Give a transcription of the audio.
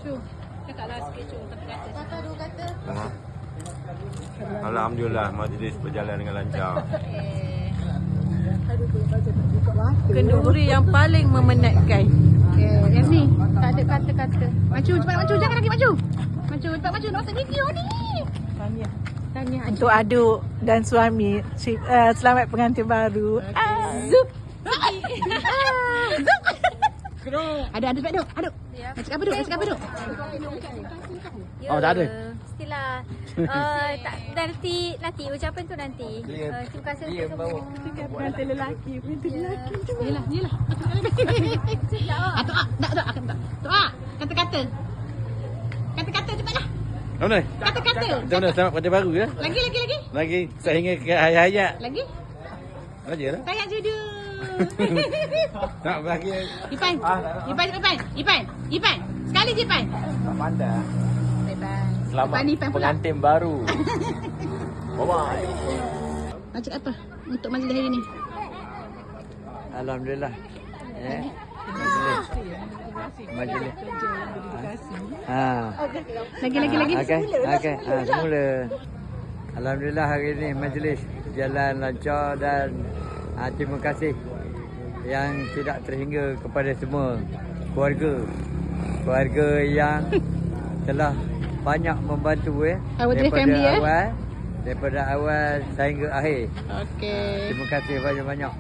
Cu. Cakaplah sikit Cu. Kata dua kata. Alhamdulillah majlis berjalan dengan lancar. Kenduri yang paling memenatkan. Yang ni. Tak ada kata-kata. Maju, cepat maju. Jangan lagi maju. Maju, cepat maju. Nak masuk video ni. Tanya. Untuk aduk dan suami, selamat pengantin baru. Zup. Ada cepat duk. Aduk. Nak cakap apa duk? Nak cakap apa duk? Oh, tak ada. Mestilah. Nanti ucapan tu nanti. Terima kasih untuk semua. Pengantin lelaki. Yelah. Doa. Doa. Kata-kata. Kata-kata cepatlah. Mana? Kata-kata. Macam mana selamat pengantin baru ya? Lagi. Lagi sehingga ke hayat-hayat. Lagi. Aja lah. Tayak jodoh. Nak bagi. Ipan. Sekali je Ipan. Tak pandai. Bye-bye. Selamat Ipan ni Ipan pula. pengantin baru. Bye-bye. Nak cakap apa untuk majlis hari ni? Alhamdulillah. Majlis. Lagi. Okey. Semula. Alhamdulillah hari ini majlis jalan lancar dan terima kasih yang tidak terhingga kepada semua keluarga yang telah banyak membantu daripada awal sehingga akhir. Okey. Terima kasih banyak-banyak.